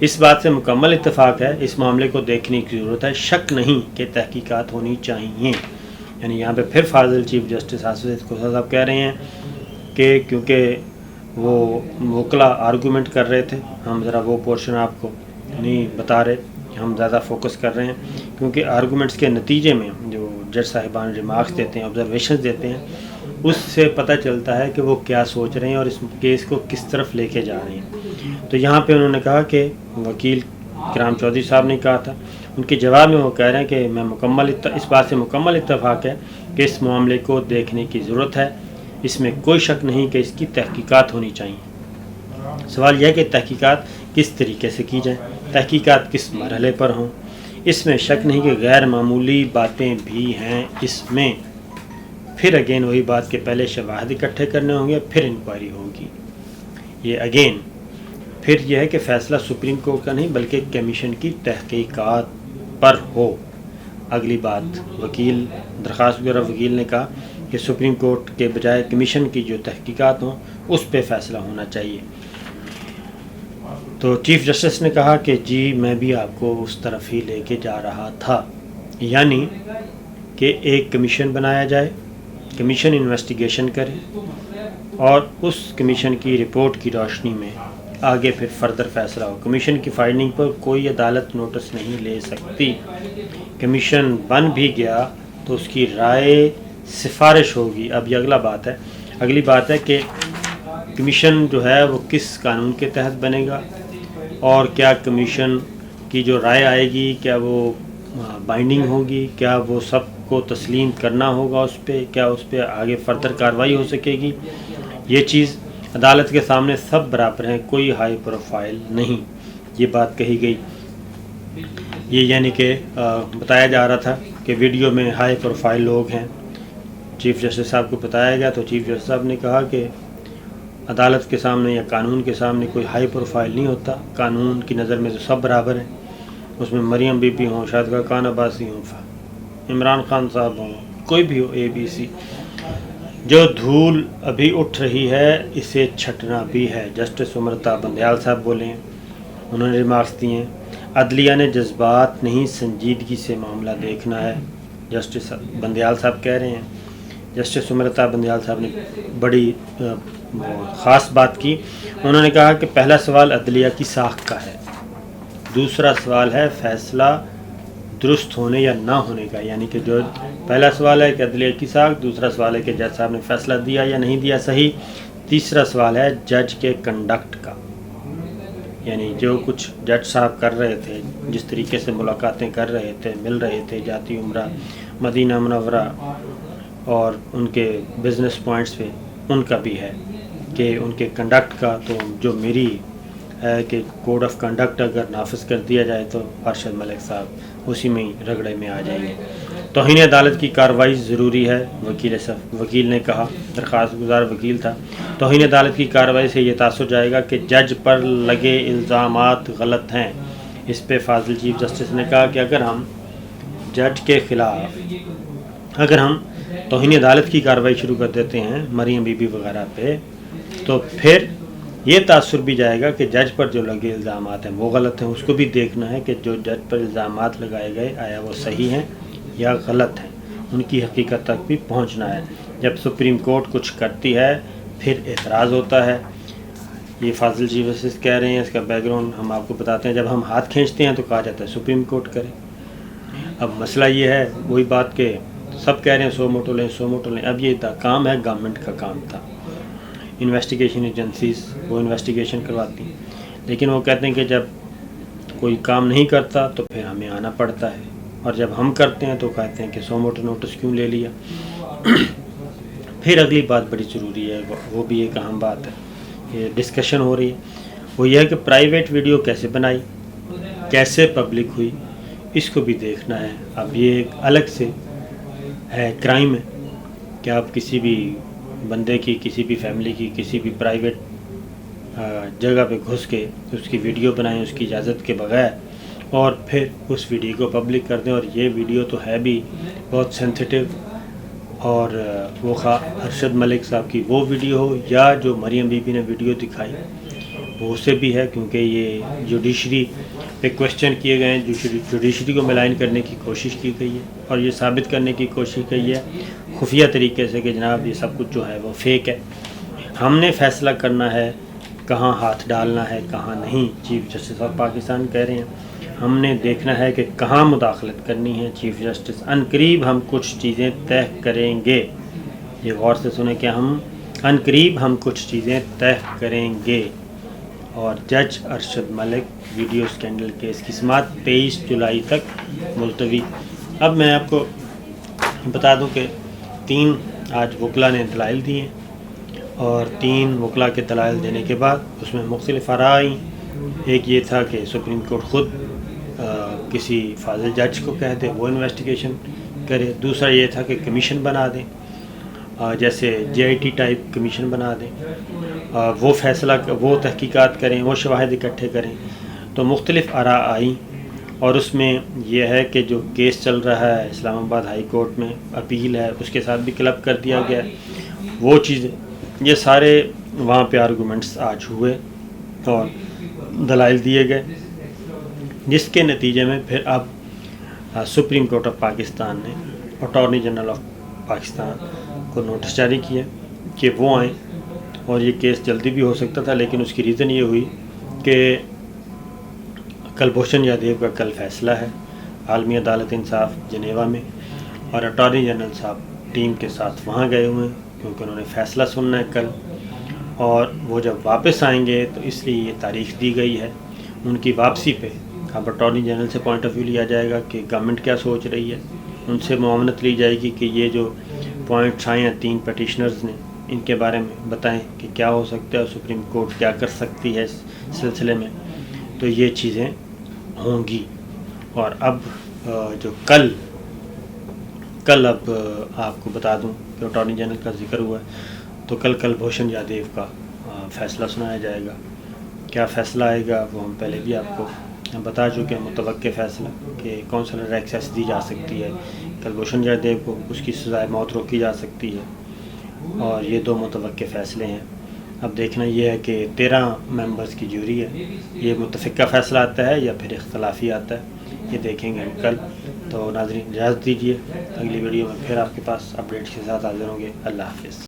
اس بات سے مکمل اتفاق ہے، اس معاملے کو دیکھنے کی ضرورت ہے، شک نہیں کہ تحقیقات ہونی چاہیے۔ یعنی یہاں پہ پھر فاضل چیف جسٹس آصف کوثر صاحب کہہ رہے ہیں کہ کیونکہ وہ وکلا آرگومنٹ کر رہے تھے، ہم ذرا وہ پورشن آپ کو نہیں بتا رہے، ہم زیادہ فوکس کر رہے ہیں کیونکہ آرگومنٹس کے نتیجے میں جو جج صاحبان ریمارکس دیتے ہیں، آبزرویشنز دیتے ہیں، اس سے پتہ چلتا ہے کہ وہ کیا سوچ رہے ہیں اور اس کیس کو کس طرف لے کے جا رہے ہیں۔ تو یہاں پہ انہوں نے کہا کہ وکیل کرام چودھری صاحب نے کہا تھا، ان کے جواب میں وہ کہہ رہے ہیں کہ میں اس بات سے مکمل اتفاق ہے کہ اس معاملے کو دیکھنے کی ضرورت ہے، اس میں کوئی شک نہیں کہ اس کی تحقیقات ہونی چاہیے۔ سوال یہ ہے کہ تحقیقات کس طریقے سے کی جائیں، تحقیقات کس مرحلے پر ہوں۔ اس میں شک نہیں کہ غیر معمولی باتیں بھی ہیں اس میں۔ پھر اگین وہی بات کہ پہلے شواہد اکٹھے کرنے ہوں گے، پھر انکوائری ہوگی۔ یہ اگین پھر یہ ہے کہ فیصلہ سپریم کورٹ کا نہیں بلکہ کمیشن کی تحقیقات پر ہو۔ اگلی بات وکیل درخواست گزار وکیل نے کہا کہ سپریم کورٹ کے بجائے کمیشن کی جو تحقیقات ہوں اس پہ فیصلہ ہونا چاہیے۔ تو چیف جسٹس نے کہا کہ جی میں بھی آپ کو اس طرف ہی لے کے جا رہا تھا، یعنی کہ ایک کمیشن بنایا جائے، کمیشن انویسٹیگیشن کرے اور اس کمیشن کی رپورٹ کی روشنی میں آگے پھر فردر فیصلہ ہو۔ کمیشن کی فائنڈنگ پر کوئی عدالت نوٹس نہیں لے سکتی۔ کمیشن بن بھی گیا تو اس کی رائے سفارش ہوگی۔ اب یہ اگلی بات ہے کہ کمیشن جو ہے وہ کس قانون کے تحت بنے گا اور کیا کمیشن کی جو رائے آئے گی کیا وہ بائنڈنگ ہوگی، کیا وہ سب کو تسلیم کرنا ہوگا اس پہ، کیا اس پہ آگے فردر کارروائی ہو سکے گی۔ یہ چیز عدالت کے سامنے سب برابر ہیں، کوئی ہائی پروفائل نہیں، یہ بات کہی گئی۔ یہ یعنی کہ بتایا جا رہا تھا کہ ویڈیو میں ہائی پروفائل لوگ ہیں، چیف جسٹس صاحب کو بتایا گیا تو چیف جسٹس صاحب نے کہا کہ عدالت کے سامنے یا قانون کے سامنے کوئی ہائی پروفائل نہیں ہوتا، قانون کی نظر میں تو سب برابر ہیں، اس میں مریم بی بی ہوں، شاہد خاقان عباسی ہوں، عمران خان صاحب ہوں، کوئی بھی ہو، اے بی سی، جو دھول ابھی اٹھ رہی ہے اسے چھٹنا بھی ہے۔ جسٹس امرتا بندیال صاحب بولے ہیں، انہوں نے ریمارکس دیے ہیں، عدلیہ نے جذبات نہیں سنجیدگی سے معاملہ دیکھنا ہے، جسٹس بندیال صاحب کہہ رہے ہیں۔ جسٹس امرتا بندیال صاحب نے بڑی خاص بات کی، انہوں نے کہا کہ پہلا سوال عدلیہ کی ساخت کا ہے، دوسرا سوال ہے فیصلہ درست ہونے یا نہ ہونے کا، یعنی کہ جو پہلا سوال ہے کہ عدلیہ کی ساخت، دوسرا سوال ہے کہ جج صاحب نے فیصلہ دیا یا نہیں دیا صحیح، تیسرا سوال ہے جج کے کنڈکٹ کا، یعنی جو کچھ جج صاحب کر رہے تھے، جس طریقے سے ملاقاتیں کر رہے تھے، مل رہے تھے، جاتی عمرہ مدینہ منورہ اور ان کے بزنس پوائنٹس پہ، ان کا بھی ہے کہ ان کے کنڈکٹ کا، تو جو میری ہے کہ کوڈ آف کنڈکٹ اگر نافذ کر دیا جائے تو ارشد ملک صاحب اسی میں ہی رگڑے میں آ جائیں گے۔ توہین عدالت کی کارروائی ضروری ہے، وکیل نے کہا، درخواست گزار وکیل تھا، توہین عدالت کی کارروائی سے یہ تاثر جائے گا کہ جج پر لگے الزامات غلط ہیں۔ اس پہ فاضل چیف جسٹس نے کہا کہ اگر ہم جج کے خلاف توہین عدالت کی کارروائی شروع کر دیتے ہیں مریم بی بی وغیرہ پہ، تو پھر یہ تاثر بھی جائے گا کہ جج پر جو لگے الزامات ہیں وہ غلط ہیں۔ اس کو بھی دیکھنا ہے کہ جو جج پر الزامات لگائے گئے آیا وہ صحیح ہیں یا غلط ہیں، ان کی حقیقت تک بھی پہنچنا ہے۔ جب سپریم کورٹ کچھ کرتی ہے پھر اعتراض ہوتا ہے، یہ فاضل چیف جسٹس کہہ رہے ہیں، اس کا بیک گراؤنڈ ہم آپ کو بتاتے ہیں۔ جب ہم ہاتھ کھینچتے ہیں تو کہا جاتا ہے سپریم کورٹ کرے۔ اب مسئلہ یہ ہے وہی بات کہ سب کہہ رہے ہیں سو موٹو لیں، اب یہ کام ہے گورنمنٹ کا کام تھا، انویسٹیگیشن ایجنسیز وہ انویسٹیگیشن کرواتی ہیں، لیکن وہ کہتے ہیں کہ جب کوئی کام نہیں کرتا تو پھر ہمیں آنا پڑتا ہے، اور جب ہم کرتے ہیں تو کہتے ہیں کہ سو موٹو نوٹس کیوں لے لیا۔ پھر اگلی بات بڑی ضروری ہے، وہ بھی ایک اہم بات ہے، یہ ڈسکشن ہو رہی ہے، وہ یہ ہے کہ پرائیویٹ ویڈیو کیسے بنائی، کیسے پبلک ہوئی، اس کو بھی دیکھنا ہے۔ اب یہ ایک الگ سے ہے کرائم ہے کہ آپ کسی بھی بندے کی، کسی بھی فیملی کی، کسی بھی پرائیویٹ جگہ پہ گھس کے اس کی ویڈیو بنائیں اس کی اجازت کے بغیر، اور پھر اس ویڈیو کو پبلک کر دیں۔ اور یہ ویڈیو تو ہے بھی بہت سینسیٹیو، اور وہ ارشد ملک صاحب کی وہ ویڈیو ہو یا جو مریم بی بی نے ویڈیو دکھائی، وہ سے بھی ہے کیونکہ یہ جوڈیشری پہ کوشچن کیے گئے ہیں، جوڈیشری کو ملائن کرنے کی کوشش کی گئی ہے اور یہ ثابت کرنے کی کوشش کی ہے خفیہ طریقے سے کہ جناب یہ سب کچھ جو ہے وہ فیک ہے۔ ہم نے فیصلہ کرنا ہے کہاں ہاتھ ڈالنا ہے کہاں نہیں۔ چیف جسٹس آف پاکستان کہہ رہے ہیں ہم نے دیکھنا ہے کہ کہاں مداخلت کرنی ہے۔ چیف جسٹس عنقریب ہم کچھ چیزیں طے کریں گے، یہ غور سے سنیں کہ عنقریب ہم کچھ چیزیں طے کریں گے۔ اور جج Arshad Malik video scandal case کی سماعت 23 جولائی تک ملتوی۔ اب میں آپ کو بتا دوں کہ 3 آج وکلا نے دلائل دیے اور 3 وکلا کے دلائل دینے کے بعد اس میں مختلف آراء آئیں۔ ایک یہ تھا کہ سپریم کورٹ خود کسی فاضل جج کو کہہ دے وہ انویسٹیگیشن کرے، دوسرا یہ تھا کہ کمیشن بنا دیں، جیسے JIT ٹائپ کمیشن بنا دیں، وہ فیصلہ وہ تحقیقات کریں، وہ شواہد اکٹھے کریں۔ تو مختلف آراء آئیں اور اس میں یہ ہے کہ جو کیس چل رہا ہے اسلام آباد ہائی کورٹ میں اپیل ہے اس کے ساتھ بھی کلب کر دیا گیا وہ چیزیں، یہ سارے وہاں پہ آرگومنٹس آج ہوئے اور دلائل دیے گئے، جس کے نتیجے میں پھر اب سپریم کورٹ آف پاکستان نے اٹارنی جنرل آف پاکستان کو نوٹس جاری کیا کہ وہ آئیں، اور یہ کیس جلدی بھی ہو سکتا تھا لیکن اس کی ریزن یہ ہوئی کہ کلبھوشن یادیو کا کل فیصلہ ہے عالمی عدالت انصاف جنیوا میں، اور اٹارنی جنرل صاحب ٹیم کے ساتھ وہاں گئے ہوئے ہیں کیونکہ انہوں نے فیصلہ سننا ہے کل، اور وہ جب واپس آئیں گے تو اس لیے یہ تاریخ دی گئی ہے ان کی واپسی پہ۔ اب اٹارنی جنرل سے پوائنٹ آف ویو لیا جائے گا کہ گورنمنٹ کیا سوچ رہی ہے، ان سے معاونت لی جائے گی کہ یہ جو پوائنٹس آئے ہیں 3 پٹیشنرز نے ان کے بارے میں بتائیں کہ کیا ہو سکتا ہے اور سپریم کورٹ کیا کر سکتی ہے اس سلسلے میں، تو یہ چیزیں ہوں گی۔ اور اب جو کل اب آپ کو بتا دوں کہ اٹارنی جنرل کا ذکر ہوا ہے تو کل کلبھوشن یادیو کا فیصلہ سنایا جائے گا۔ کیا فیصلہ آئے گا وہ ہم پہلے بھی آپ کو بتا چکے ہیں، متوقع فیصلہ کہ کونسلر ایکسیس دی جا سکتی ہے کلبھوشن یادیو کو، اس کی سزائے موت روکی جا سکتی ہے، اور یہ 2 متوقع فیصلے ہیں۔ اب دیکھنا یہ ہے کہ 13 ممبرز کی جوری ہے، یہ متفقہ فیصلہ آتا ہے یا پھر اختلافی آتا ہے، یہ دیکھیں گے ہم کل۔ تو ناظرین اجازت دیجیے، اگلی ویڈیو میں پھر آپ کے پاس اپڈیٹس کے ساتھ حاضر ہوں گے۔ اللہ حافظ۔